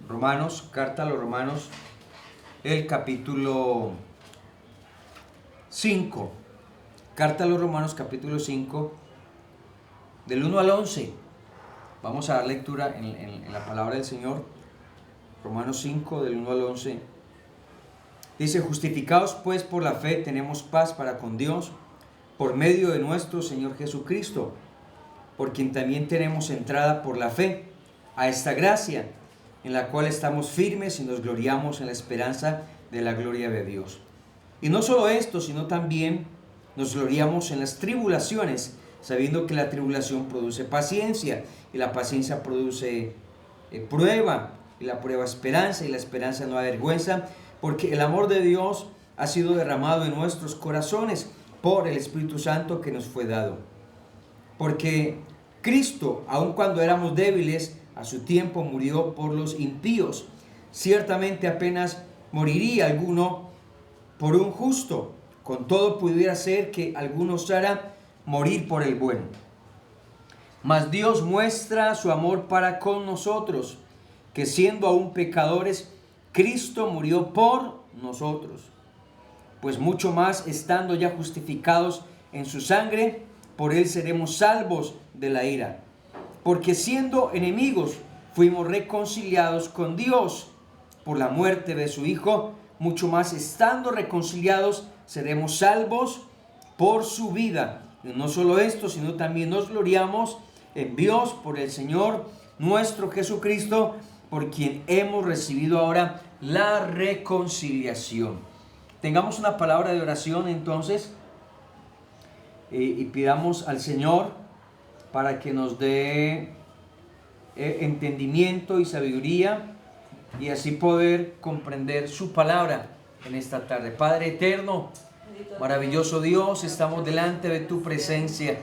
Romanos, carta a los Romanos, el capítulo 5. Carta a los Romanos, capítulo 5, del 1 al 11. Vamos a dar lectura en la palabra del Señor. Romanos 5, del 1 al 11. Dice: justificados pues por la fe tenemos paz para con Dios, por medio de nuestro Señor Jesucristo, por quien también tenemos entrada por la fe a esta gracia, en la cual estamos firmes y nos gloriamos en la esperanza de la gloria de Dios. Y no solo esto, sino también nos gloriamos en las tribulaciones, sabiendo que la tribulación produce paciencia, y la paciencia produce prueba, y la prueba esperanza, y la esperanza no avergüenza, porque el amor de Dios ha sido derramado en nuestros corazones por el Espíritu Santo que nos fue dado. Porque Cristo, aun cuando éramos débiles, a su tiempo murió por los impíos. Ciertamente apenas moriría alguno por un justo, con todo pudiera ser que alguno osara morir por el bueno. Mas Dios muestra su amor para con nosotros, que siendo aún pecadores, Cristo murió por nosotros. Pues mucho más, estando ya justificados en su sangre, por él seremos salvos de la ira. Porque siendo enemigos, fuimos reconciliados con Dios por la muerte de su Hijo. Mucho más, estando reconciliados, seremos salvos por su vida. Y no solo esto, sino también nos gloriamos en Dios por el Señor nuestro Jesucristo, por quien hemos recibido ahora la reconciliación. Tengamos una palabra de oración entonces y pidamos al Señor para que nos dé entendimiento y sabiduría y así poder comprender su palabra en esta tarde. Padre eterno, maravilloso Dios, estamos delante de tu presencia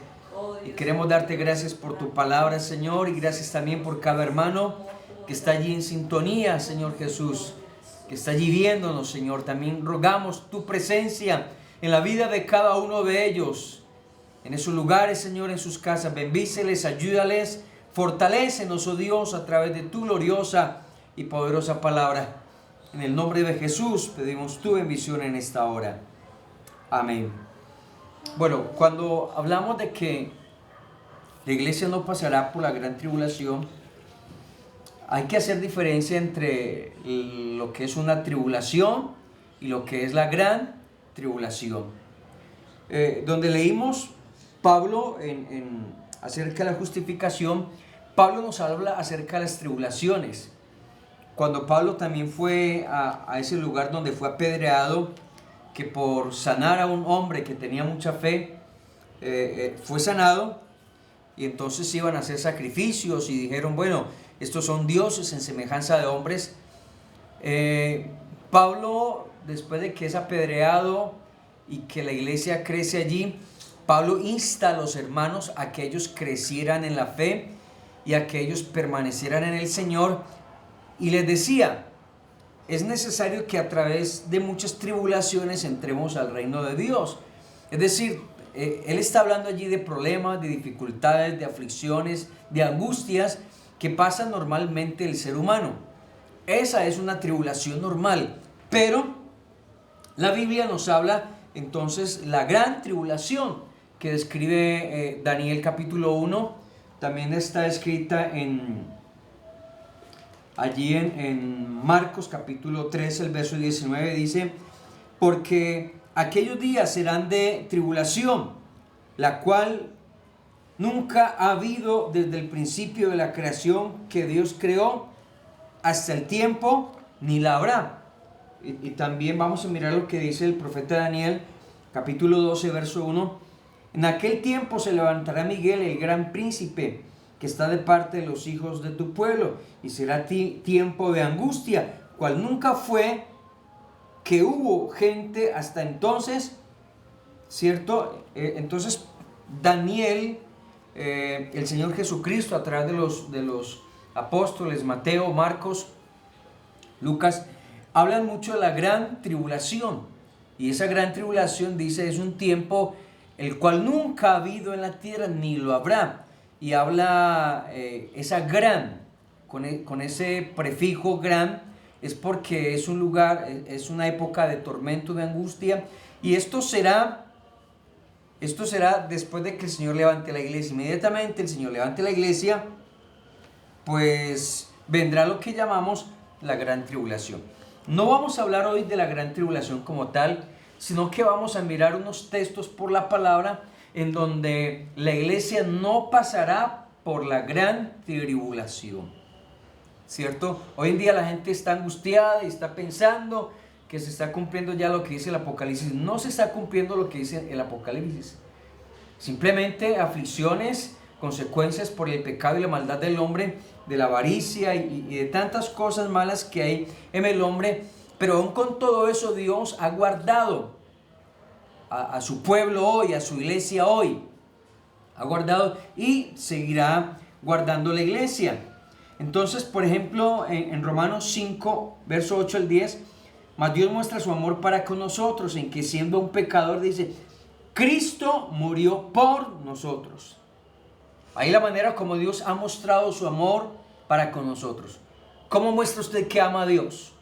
y queremos darte gracias por tu palabra, Señor, y gracias también por cada hermano que está allí en sintonía, Señor Jesús, que está allí viéndonos, Señor. También rogamos tu presencia en la vida de cada uno de ellos, en esos lugares, Señor, en sus casas. Bendíceles, ayúdales, fortalécenos, oh Dios, a través de tu gloriosa y poderosa palabra. En el nombre de Jesús pedimos tu bendición en esta hora. Amén. Bueno, cuando hablamos de que la iglesia no pasará por la gran tribulación, hay que hacer diferencia entre lo que es una tribulación y lo que es la gran tribulación. Donde leímos Pablo acerca de la justificación, Pablo nos habla acerca de las tribulaciones. Cuando Pablo también fue a ese lugar donde fue apedreado, que por sanar a un hombre que tenía mucha fe, fue sanado, y entonces iban a hacer sacrificios y dijeron, bueno, estos son dioses en semejanza de hombres. Pablo, después de que es apedreado y que la iglesia crece allí, Pablo insta a los hermanos a que ellos crecieran en la fe y a que ellos permanecieran en el Señor, y les decía, es necesario que a través de muchas tribulaciones entremos al reino de Dios. Es decir, él está hablando allí de problemas, de dificultades, de aflicciones, de angustias que pasa normalmente el ser humano. Esa es una tribulación normal, pero la Biblia nos habla entonces la gran tribulación que describe Daniel capítulo 1, también está escrita allí en Marcos capítulo 3, el verso 19, dice: porque aquellos días serán de tribulación, la cual nunca ha habido desde el principio de la creación que Dios creó hasta el tiempo, ni la habrá. Y también vamos a mirar lo que dice el profeta Daniel, capítulo 12, verso 1. En aquel tiempo se levantará Miguel, el gran príncipe, que está de parte de los hijos de tu pueblo, y será tiempo de angustia, cual nunca fue que hubo gente hasta entonces, ¿cierto? Entonces Daniel, el Señor Jesucristo, a través de los apóstoles Mateo, Marcos, Lucas, hablan mucho de la gran tribulación. Y esa gran tribulación, dice, es un tiempo el cual nunca ha habido en la tierra ni lo habrá. Y habla esa gran con ese prefijo gran, es porque es un lugar, es una época de tormento, de angustia, y esto será después de que el Señor levante la iglesia. Inmediatamente el Señor levante la iglesia, pues vendrá lo que llamamos la gran tribulación. No vamos a hablar hoy de la gran tribulación como tal, sino que vamos a mirar unos textos por la palabra en donde la iglesia no pasará por la gran tribulación, ¿cierto? Hoy en día la gente está angustiada y está pensando que se está cumpliendo ya lo que dice el Apocalipsis. No se está cumpliendo lo que dice el Apocalipsis. Simplemente aflicciones, consecuencias por el pecado y la maldad del hombre, de la avaricia y de tantas cosas malas que hay en el hombre. Pero aún con todo eso, Dios ha guardado a su pueblo hoy, a su iglesia hoy. Ha guardado y seguirá guardando la iglesia. Entonces, por ejemplo, en Romanos 5, verso 8 al 10, mas Dios muestra su amor para con nosotros, en que siendo un pecador, dice, Cristo murió por nosotros. Ahí la manera como Dios ha mostrado su amor para con nosotros. ¿Cómo muestra usted que ama a Dios?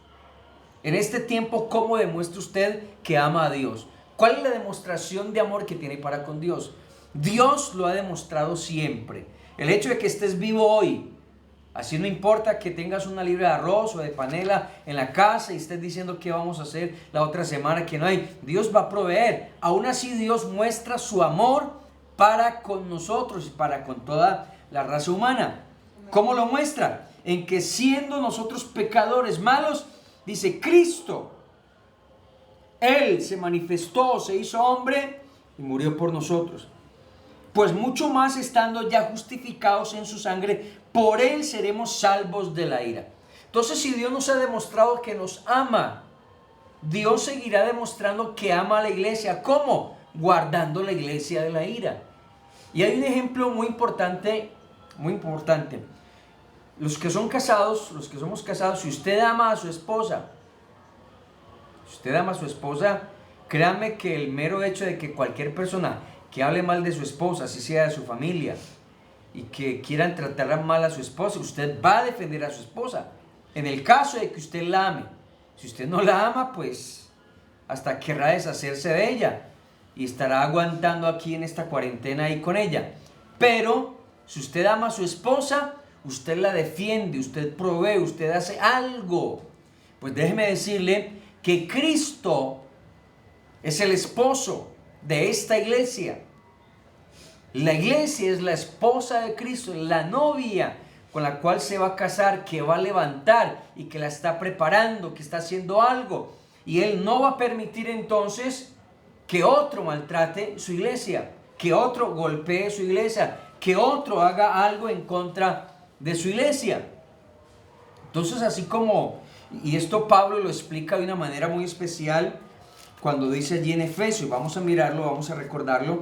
En este tiempo, ¿cómo demuestra usted que ama a Dios? ¿Cuál es la demostración de amor que tiene para con Dios? Dios lo ha demostrado siempre. El hecho de que estés vivo hoy, así no importa que tengas una libra de arroz o de panela en la casa y estés diciendo qué vamos a hacer la otra semana que no hay, Dios va a proveer. Aún así Dios muestra su amor para con nosotros y para con toda la raza humana. ¿Cómo lo muestra? En que siendo nosotros pecadores malos, dice Cristo, Él se manifestó, se hizo hombre y murió por nosotros. Pues mucho más estando ya justificados en su sangre, por Él seremos salvos de la ira. Entonces, si Dios nos ha demostrado que nos ama, Dios seguirá demostrando que ama a la iglesia. ¿Cómo? Guardando la iglesia de la ira. Y hay un ejemplo muy importante, muy importante. Los que son casados, los que somos casados, si usted ama a su esposa, créanme que el mero hecho de que cualquier persona que hable mal de su esposa, así sea de su familia, y que quieran tratar mal a su esposa, usted va a defender a su esposa, en el caso de que usted la ame. Si usted no la ama, pues hasta querrá deshacerse de ella y estará aguantando aquí en esta cuarentena ahí con ella. Pero si usted ama a su esposa, usted la defiende, usted provee, usted hace algo. Pues déjeme decirle que Cristo es el esposo de esta iglesia. La iglesia es la esposa de Cristo, la novia con la cual se va a casar, que va a levantar y que la está preparando, que está haciendo algo. Y Él no va a permitir entonces que otro maltrate su iglesia, que otro golpee su iglesia, que otro haga algo en contra de su iglesia. Entonces, así como, y esto Pablo lo explica de una manera muy especial cuando dice allí en Efesios, vamos a mirarlo, vamos a recordarlo,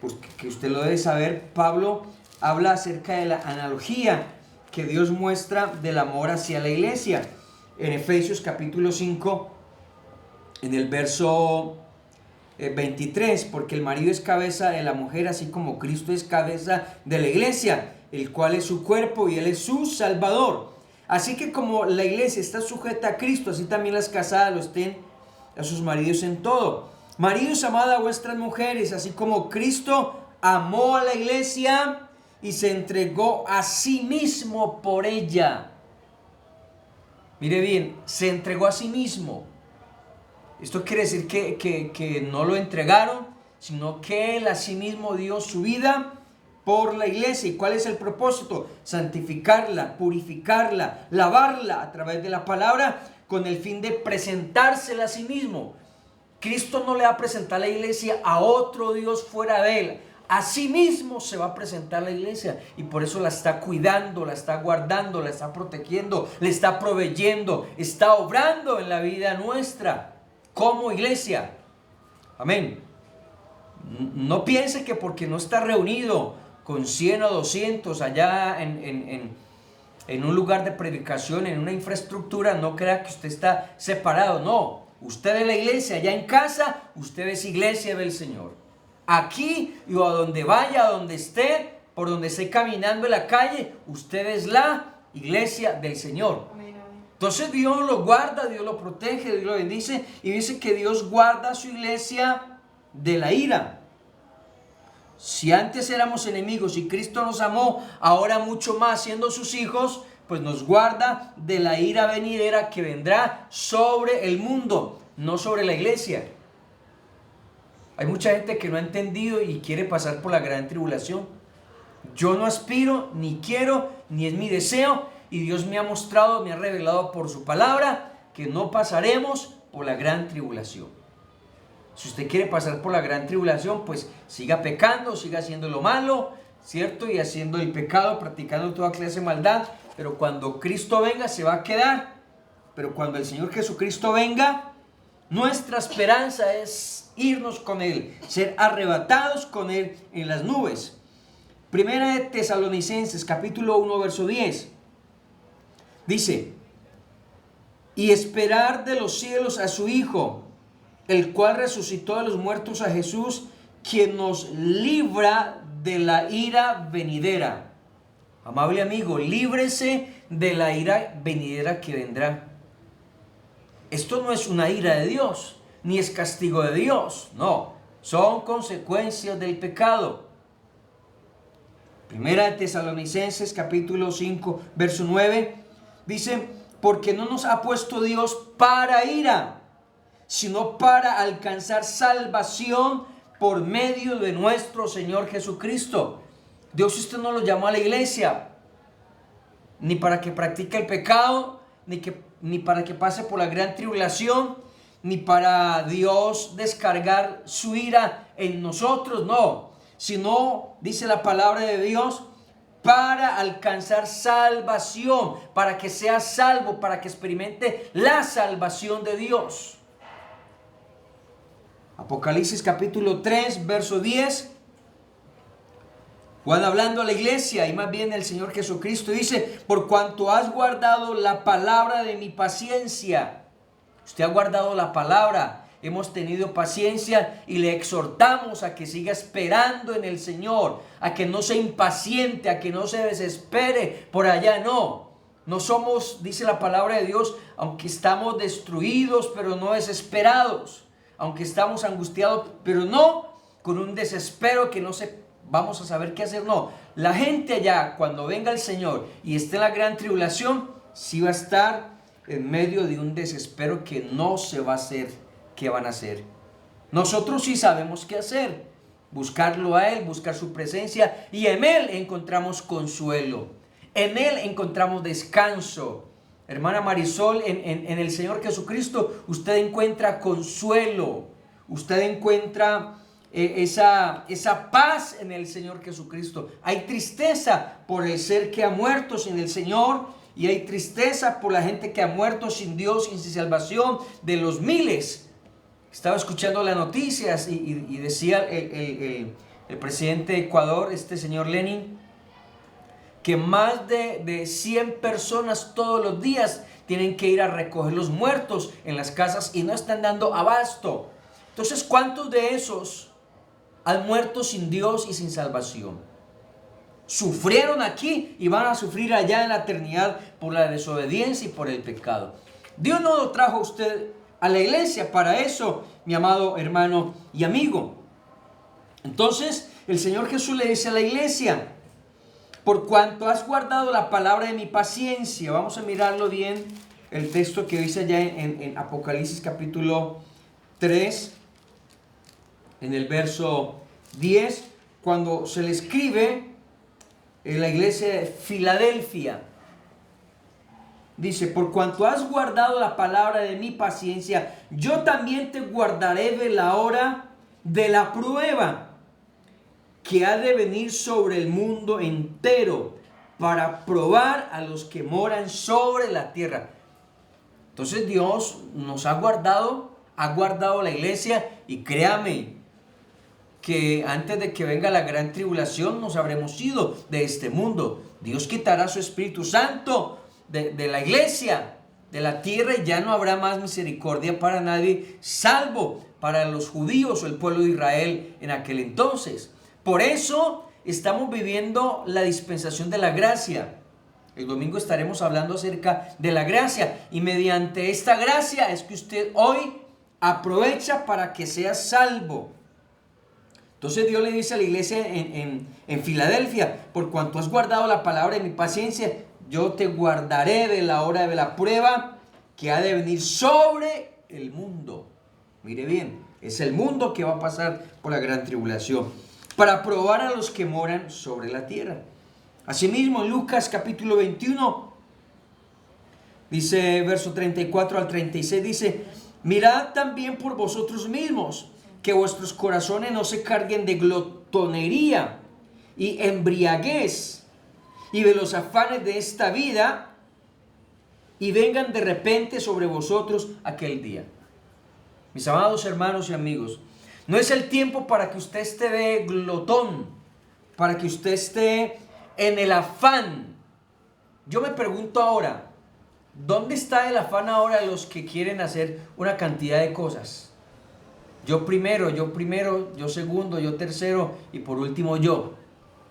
porque usted lo debe saber. Pablo habla acerca de la analogía que Dios muestra del amor hacia la iglesia. En Efesios capítulo 5, en el verso 23, porque el marido es cabeza de la mujer, así como Cristo es cabeza de la iglesia, el cual es su cuerpo y Él es su Salvador. Así que como la iglesia está sujeta a Cristo, así también las casadas lo estén a sus maridos en todo. Maridos, amad a vuestras mujeres, así como Cristo amó a la iglesia y se entregó a sí mismo por ella. Mire bien, se entregó a sí mismo. Esto quiere decir que no lo entregaron, sino que Él a sí mismo dio su vida por la iglesia. ¿Y cuál es el propósito? Santificarla, purificarla, lavarla a través de la palabra, con el fin de presentársela a sí mismo. Cristo no le va a presentar la iglesia a otro Dios fuera de Él. A sí mismo se va a presentar la iglesia, y por eso la está cuidando, la está guardando, la está protegiendo, le está proveyendo, está obrando en la vida nuestra como iglesia. Amén. No piense que porque no está reunido con 100 o 200 allá en un lugar de predicación, en una infraestructura, no crea que usted está separado. No, usted es la iglesia. Allá en casa, usted es iglesia del Señor. Aquí o a donde vaya, a donde esté, por donde esté caminando en la calle, usted es la iglesia del Señor. Amén, amén. Entonces Dios lo guarda, Dios lo protege, Dios lo bendice y dice que Dios guarda a su iglesia de la ira. Si antes éramos enemigos y Cristo nos amó, ahora mucho más siendo sus hijos, pues nos guarda de la ira venidera que vendrá sobre el mundo, no sobre la iglesia. Hay mucha gente que no ha entendido y quiere pasar por la gran tribulación. Yo no aspiro, ni quiero, ni es mi deseo, y Dios me ha mostrado, me ha revelado por su palabra que no pasaremos por la gran tribulación. Si usted quiere pasar por la gran tribulación, pues siga pecando, siga haciendo lo malo, ¿cierto? Y haciendo el pecado, practicando toda clase de maldad, pero cuando Cristo venga se va a quedar. Pero cuando el Señor Jesucristo venga, nuestra esperanza es irnos con Él, ser arrebatados con Él en las nubes. Primera de Tesalonicenses, capítulo 1, verso 10. Dice, y esperar de los cielos a su Hijo, el cual resucitó de los muertos a Jesús, quien nos libra de la ira venidera. Amable amigo, líbrese de la ira venidera que vendrá. Esto no es una ira de Dios, ni es castigo de Dios, no, son consecuencias del pecado. Primera de Tesalonicenses capítulo 5 verso 9 dice, porque no nos ha puesto Dios para ira, sino para alcanzar salvación por medio de nuestro Señor Jesucristo. Dios usted no lo llamó a la iglesia, ni para que practique el pecado, ni para que pase por la gran tribulación, ni para Dios descargar su ira en nosotros, no, sino, dice la palabra de Dios, para alcanzar salvación, para que sea salvo, para que experimente la salvación de Dios. Apocalipsis capítulo 3, verso 10. Juan hablando a la iglesia y más bien el Señor Jesucristo dice, por cuanto has guardado la palabra de mi paciencia. Usted ha guardado la palabra, hemos tenido paciencia y le exhortamos a que siga esperando en el Señor, a que no sea impaciente, a que no se desespere por allá, no. No somos, dice la palabra de Dios, aunque estamos destruidos, pero no desesperados. Aunque estamos angustiados, pero no con un desespero que no vamos a saber qué hacer, no. La gente allá, cuando venga el Señor y esté en la gran tribulación, sí va a estar en medio de un desespero que no se va a hacer. ¿Qué van a hacer? Nosotros sí sabemos qué hacer. Buscarlo a Él, buscar su presencia, y en Él encontramos consuelo. En Él encontramos descanso. Hermana Marisol, en el Señor Jesucristo usted encuentra consuelo, usted encuentra esa paz en el Señor Jesucristo. Hay tristeza por el ser que ha muerto sin el Señor, y hay tristeza por la gente que ha muerto sin Dios y sin salvación, de los miles. Estaba escuchando las noticias y decía el presidente de Ecuador, este señor Lenin, que más de 100 personas todos los días tienen que ir a recoger los muertos en las casas y no están dando abasto. Entonces, ¿cuántos de esos han muerto sin Dios y sin salvación? Sufrieron aquí y van a sufrir allá en la eternidad por la desobediencia y por el pecado. Dios no lo trajo a usted a la iglesia para eso, mi amado hermano y amigo. Entonces, el Señor Jesús le dice a la iglesia, por cuanto has guardado la palabra de mi paciencia. Vamos a mirarlo bien, el texto que dice allá en Apocalipsis capítulo 3, en el verso 10, cuando se le escribe en la iglesia de Filadelfia. Dice, por cuanto has guardado la palabra de mi paciencia, yo también te guardaré de la hora de la prueba que ha de venir sobre el mundo entero para probar a los que moran sobre la tierra. Entonces Dios nos ha guardado la iglesia, y créame que antes de que venga la gran tribulación nos habremos ido de este mundo. Dios quitará su Espíritu Santo de la iglesia, de la tierra, y ya no habrá más misericordia para nadie, salvo para los judíos o el pueblo de Israel en aquel entonces. Por eso estamos viviendo la dispensación de la gracia. El domingo estaremos hablando acerca de la gracia, y mediante esta gracia es que usted hoy aprovecha para que sea salvo. Entonces Dios le dice a la iglesia en Filadelfia: por cuanto has guardado la palabra de mi paciencia, yo te guardaré de la hora de la prueba que ha de venir sobre el mundo. Mire bien, es el mundo que va a pasar por la gran tribulación, para probar a los que moran sobre la tierra. Asimismo, en Lucas capítulo 21, dice verso 34 al 36, dice: mirad también por vosotros mismos, que vuestros corazones no se carguen de glotonería y embriaguez y de los afanes de esta vida, y vengan de repente sobre vosotros aquel día. Mis amados hermanos y amigos, no es el tiempo para que usted esté de glotón, para que usted esté en el afán. Yo me pregunto ahora, ¿dónde está el afán ahora de los que quieren hacer una cantidad de cosas? Yo primero, yo segundo, yo tercero y por último yo.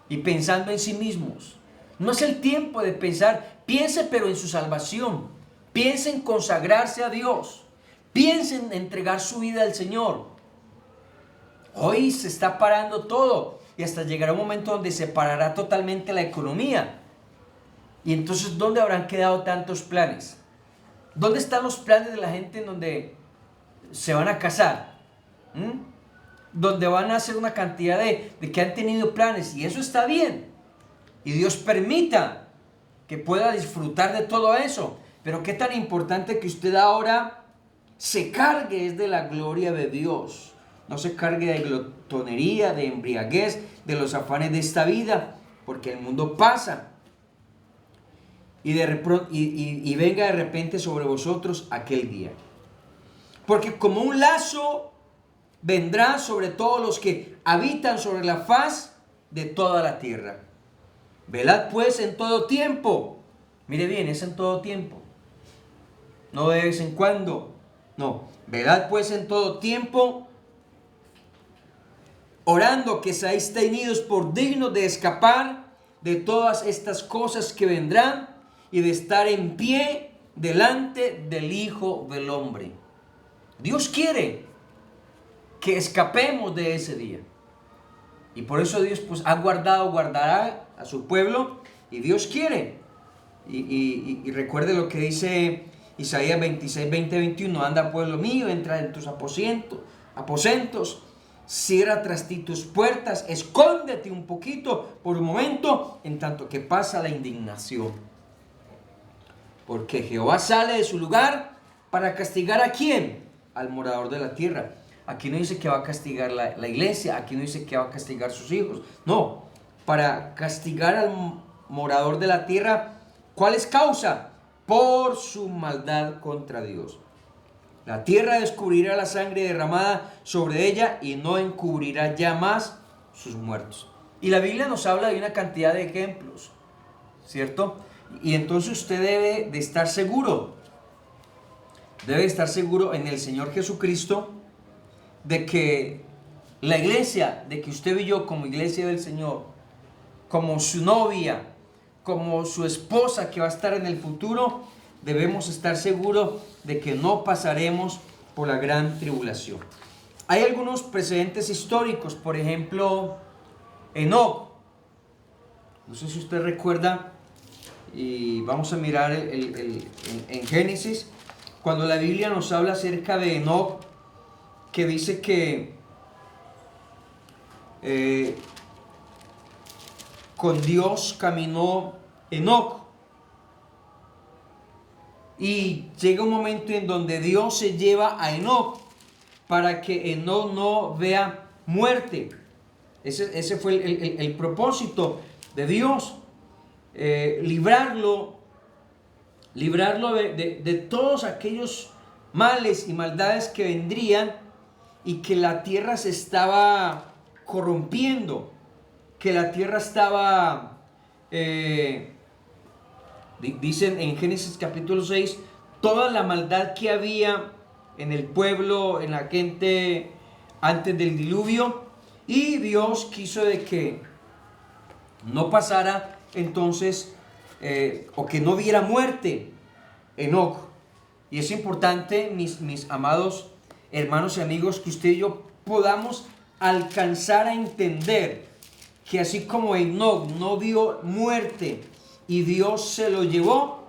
Y pensando en sí mismos. No es el tiempo de pensar. Piense pero en su salvación. Piense en consagrarse a Dios. Piense en entregar su vida al Señor. Hoy se está parando todo. Y hasta llegará un momento donde se parará totalmente la economía. Y entonces, ¿dónde habrán quedado tantos planes? ¿Dónde están los planes de la gente en donde se van a casar? Donde van a hacer una cantidad de que han tenido planes, y eso está bien, y Dios permita que pueda disfrutar de todo eso, pero qué tan importante que usted ahora se cargue es de la gloria de Dios, no se cargue de glotonería, de embriaguez, de los afanes de esta vida, porque el mundo pasa, y venga de repente sobre vosotros aquel día, porque como un lazo vendrá sobre todos los que habitan sobre la faz de toda la tierra. Velad pues en todo tiempo. Mire bien, es en todo tiempo. No de vez en cuando. No. Velad pues en todo tiempo, orando que seáis tenidos por dignos de escapar de todas estas cosas que vendrán y de estar en pie delante del Hijo del Hombre. Dios quiere que escapemos de ese día. Y por eso Dios pues guardará a su pueblo, y Dios quiere. Y recuerde lo que dice Isaías 26, 20, 21. Anda, pueblo mío, entra en tus aposentos, cierra tras ti tus puertas, escóndete un poquito por un momento, en tanto que pasa la indignación. Porque Jehová sale de su lugar para castigar ¿a quién? Al morador de la tierra. Aquí no dice que va a castigar la iglesia, aquí no dice que va a castigar sus hijos. No, para castigar al morador de la tierra. ¿Cuál es causa? Por su maldad contra Dios. La tierra descubrirá la sangre derramada sobre ella y no encubrirá ya más sus muertos. Y la Biblia nos habla de una cantidad de ejemplos, ¿cierto? Y entonces usted debe de estar seguro. Debe estar seguro en el Señor Jesucristo de que la iglesia, de que usted y yo como iglesia del Señor, como su novia, como su esposa que va a estar en el futuro, debemos estar seguros de que no pasaremos por la gran tribulación. Hay algunos precedentes históricos, por ejemplo, Enoc. No sé si usted recuerda, y vamos a mirar en Génesis, cuando la Biblia nos habla acerca de Enoc, que dice que con Dios caminó Enoc, y llega un momento en donde Dios se lleva a Enoc para que Enoc no vea muerte. Ese fue el propósito de Dios, librarlo de todos aquellos males y maldades que vendrían, y que la tierra se estaba corrompiendo, que la tierra estaba, dicen en Génesis capítulo 6, toda la maldad que había en el pueblo, en la gente antes del diluvio, y Dios quiso de que no pasara entonces o que no viera muerte, Enoc. Y es importante, mis amados hermanos y amigos, que usted y yo podamos alcanzar a entender que así como Enoc no vio muerte y Dios se lo llevó,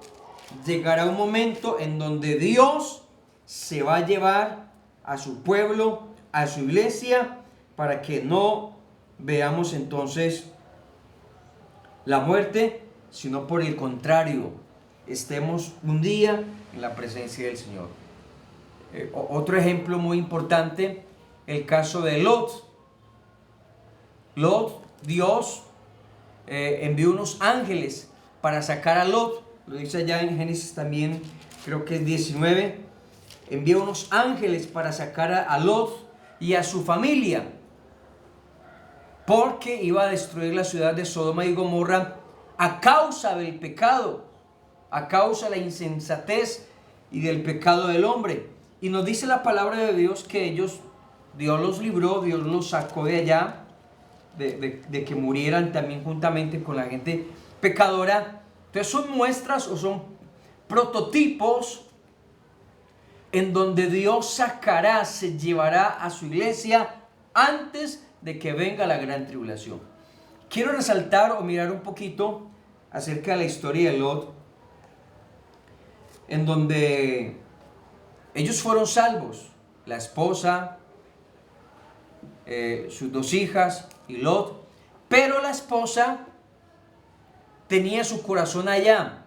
llegará un momento en donde Dios se va a llevar a su pueblo, a su iglesia, para que no veamos entonces la muerte, sino por el contrario, estemos un día en la presencia del Señor. Otro ejemplo muy importante, el caso de Lot. Lot, Dios envió unos ángeles para sacar a Lot. Lo dice allá en Génesis también, creo que es 19. Envió unos ángeles para sacar a Lot y a su familia, porque iba a destruir la ciudad de Sodoma y Gomorra a causa del pecado, a causa de la insensatez y del pecado del hombre. Y nos dice la palabra de Dios que Dios los libró, Dios los sacó de allá, de que murieran también juntamente con la gente pecadora. Entonces son muestras o son prototipos en donde Dios sacará, se llevará a su iglesia antes de que venga la gran tribulación. Quiero resaltar o mirar un poquito acerca de la historia de Lot, en donde ellos fueron salvos, la esposa, sus dos hijas y Lot, pero la esposa tenía su corazón allá.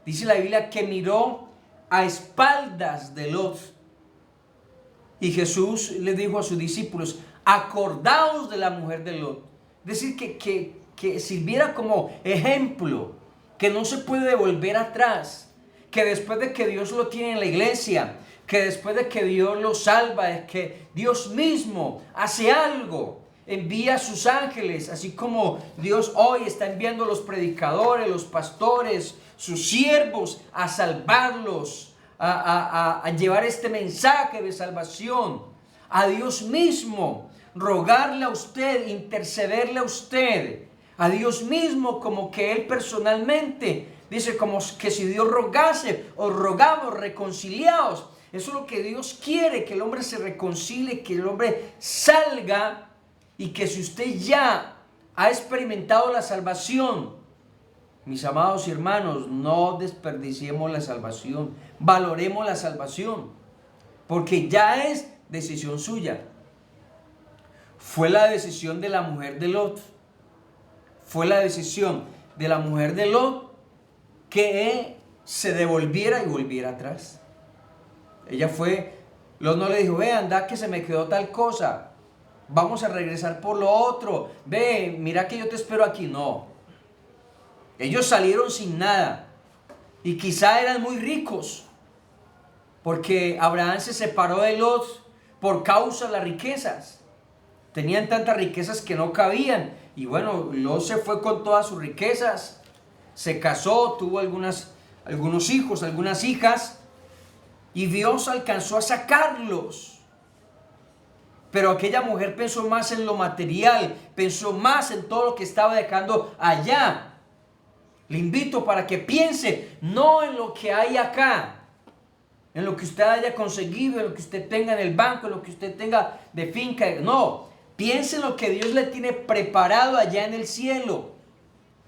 Dice la Biblia que miró a espaldas de Lot. Y Jesús le dijo a sus discípulos: acordaos de la mujer de Lot. Es decir, que sirviera como ejemplo, que no se puede volver atrás, que después de que Dios lo tiene en la iglesia, que después de que Dios lo salva, es que Dios mismo hace algo, envía a sus ángeles, así como Dios hoy está enviando a los predicadores, los pastores, sus siervos a salvarlos, a llevar este mensaje de salvación, a Dios mismo rogarle a usted, intercederle a usted, a Dios mismo, como que Él personalmente dice, como que si Dios rogase, os rogamos, reconciliaos. Eso es lo que Dios quiere, que el hombre se reconcilie, que el hombre salga, y que si usted ya ha experimentado la salvación, mis amados y hermanos, no desperdiciemos la salvación, valoremos la salvación, porque ya es decisión suya. Fue la decisión de la mujer de Lot, fue la decisión de la mujer de Lot que se devolviera y volviera atrás. Ella fue, Lot no le dijo: ve, anda que se me quedó tal cosa, vamos a regresar por lo otro, ve, mira que yo te espero aquí. No, ellos salieron sin nada, y quizá eran muy ricos, porque Abraham se separó de Lot por causa de las riquezas. Tenían tantas riquezas que no cabían, y bueno, Lot se fue con todas sus riquezas, se casó, tuvo algunos hijos, algunas hijas, y Dios alcanzó a sacarlos. Pero aquella mujer pensó más en lo material, pensó más en todo lo que estaba dejando allá. Le invito para que piense no en lo que hay acá, en lo que usted haya conseguido, en lo que usted tenga en el banco, en lo que usted tenga de finca. No, piense en lo que Dios le tiene preparado allá en el cielo.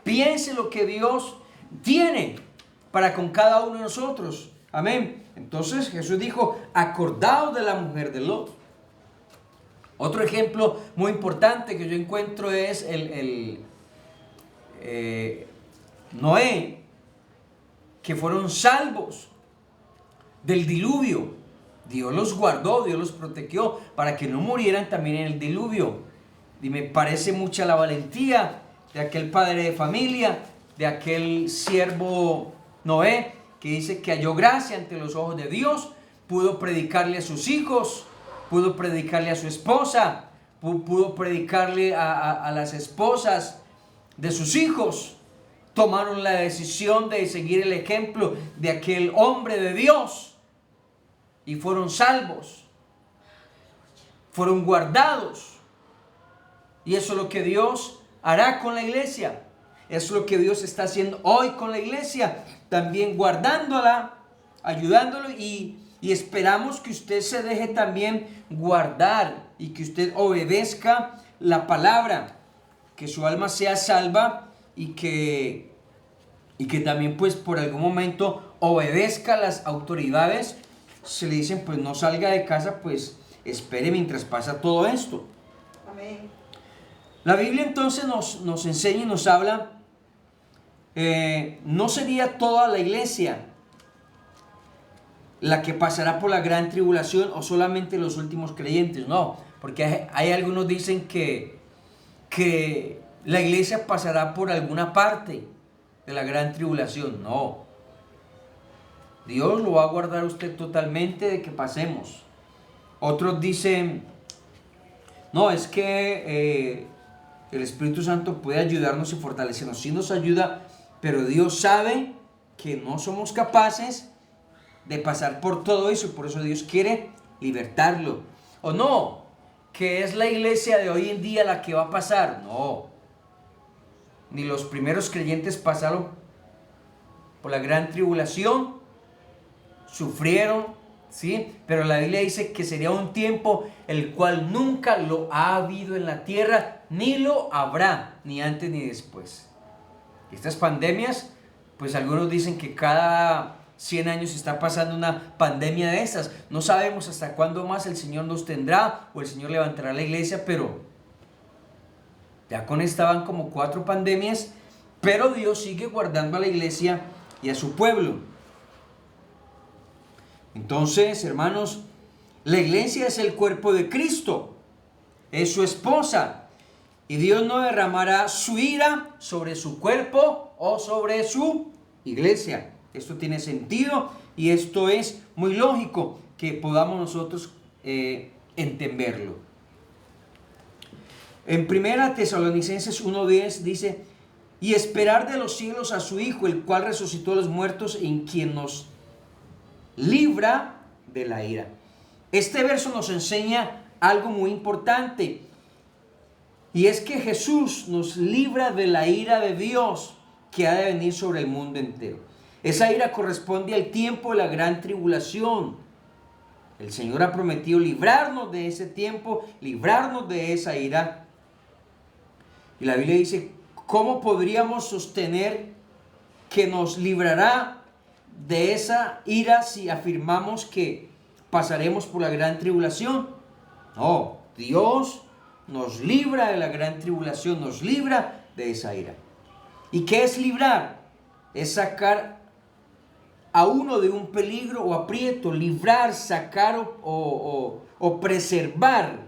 Piense en lo que Dios tiene para con cada uno de nosotros. Amén. Entonces Jesús dijo: acordaos de la mujer de Lot. Otro ejemplo muy importante que yo encuentro es Noé, que fueron salvos del diluvio. Dios los guardó, Dios los protegió para que no murieran también en el diluvio. Y me parece mucha la valentía de aquel padre de familia, de aquel siervo Noé, que dice que halló gracia ante los ojos de Dios, pudo predicarle a sus hijos, pudo predicarle a su esposa, pudo predicarle a las esposas de sus hijos. Tomaron la decisión de seguir el ejemplo de aquel hombre de Dios y fueron salvos, fueron guardados. Y eso es lo que Dios hará con la iglesia. Es lo que Dios está haciendo hoy con la iglesia, también guardándola, ayudándolo y esperamos que usted se deje también guardar y que usted obedezca la palabra, que su alma sea salva y que también pues por algún momento obedezca a las autoridades. Se le dicen pues no salga de casa, pues espere mientras pasa todo esto. Amén. La Biblia entonces nos enseña y nos habla, no sería toda la iglesia la que pasará por la gran tribulación o solamente los últimos creyentes, no, porque hay algunos dicen que la iglesia pasará por alguna parte de la gran tribulación, no. Dios lo va a guardar a usted totalmente de que pasemos. Otros dicen, no, es que el Espíritu Santo puede ayudarnos y fortalecernos, sí nos ayuda, pero Dios sabe que no somos capaces de pasar por todo eso, y por eso Dios quiere libertarlo. O no, que es la iglesia de hoy en día la que va a pasar, no. Ni los primeros creyentes pasaron por la gran tribulación, sufrieron, ¿sí? Pero la Biblia dice que sería un tiempo el cual nunca lo ha habido en la tierra, ni lo habrá, ni antes ni después. Estas pandemias, pues algunos dicen que cada 100 años está pasando una pandemia de estas. No sabemos hasta cuándo más el Señor nos tendrá o el Señor levantará la iglesia, pero ya con esta van como 4 pandemias, pero Dios sigue guardando a la iglesia y a su pueblo. Entonces, hermanos, la iglesia es el cuerpo de Cristo, es su esposa, y Dios no derramará su ira sobre su cuerpo o sobre su iglesia. Esto tiene sentido y esto es muy lógico que podamos nosotros entenderlo. En 1 Tesalonicenses 1:10 dice, y esperar de los cielos a su Hijo, el cual resucitó a los muertos, en quien nos libra de la ira. Este verso nos enseña algo muy importante, y es que Jesús nos libra de la ira de Dios que ha de venir sobre el mundo entero. Esa ira corresponde al tiempo de la gran tribulación. El Señor ha prometido librarnos de ese tiempo, librarnos de esa ira. Y la Biblia dice, ¿cómo podríamos sostener que nos librará de esa ira si afirmamos que pasaremos por la gran tribulación? No, Dios nos libra de la gran tribulación, nos libra de esa ira. ¿Y qué es librar? Es sacar a uno de un peligro o aprieto, librar, sacar o preservar.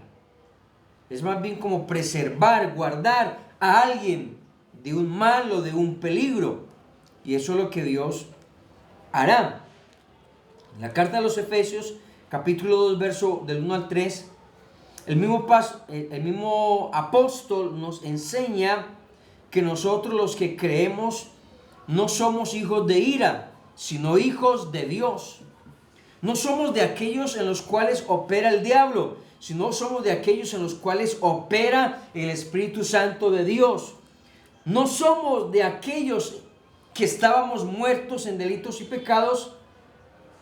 Es más bien como preservar, guardar a alguien de un mal o de un peligro. Y eso es lo que Dios hará. En la carta a los Efesios, capítulo 2, verso del 1 al 3, el mismo apóstol nos enseña que nosotros los que creemos no somos hijos de ira, sino hijos de Dios. No somos de aquellos en los cuales opera el diablo, sino somos de aquellos en los cuales opera el Espíritu Santo de Dios. No somos de aquellos que estábamos muertos en delitos y pecados,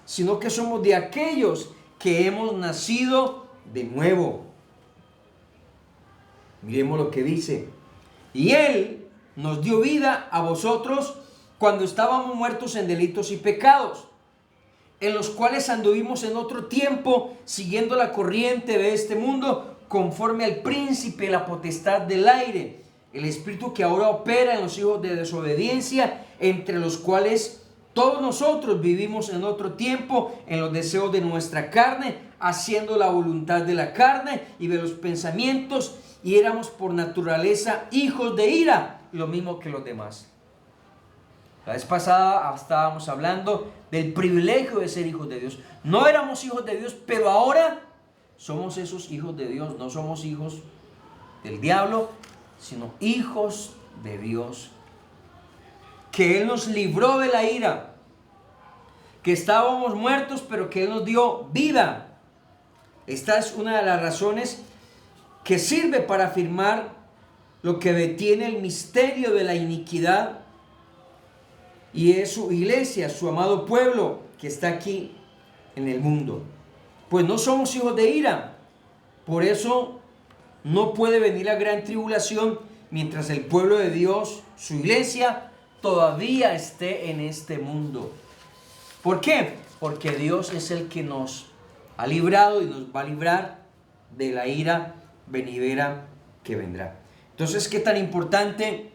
sino que somos de aquellos que hemos nacido de nuevo. Miremos lo que dice. Y Él nos dio vida a vosotros cuando estábamos muertos en delitos y pecados, en los cuales anduvimos en otro tiempo, siguiendo la corriente de este mundo, conforme al príncipe de la potestad del aire, el espíritu que ahora opera en los hijos de desobediencia, entre los cuales todos nosotros vivimos en otro tiempo, en los deseos de nuestra carne, haciendo la voluntad de la carne y de los pensamientos, y éramos por naturaleza hijos de ira, lo mismo que los demás. La vez pasada estábamos hablando del privilegio de ser hijos de Dios. No éramos hijos de Dios, pero ahora somos esos hijos de Dios. No somos hijos del diablo, sino hijos de Dios. Que Él nos libró de la ira. Que estábamos muertos, pero que Él nos dio vida. Esta es una de las razones que sirve para afirmar lo que detiene el misterio de la iniquidad, y es su iglesia, su amado pueblo que está aquí en el mundo. Pues no somos hijos de ira, por eso no puede venir la gran tribulación mientras el pueblo de Dios, su iglesia, todavía esté en este mundo. ¿Por qué? Porque Dios es el que nos ha librado y nos va a librar de la ira venidera que vendrá. Entonces, ¿qué tan importante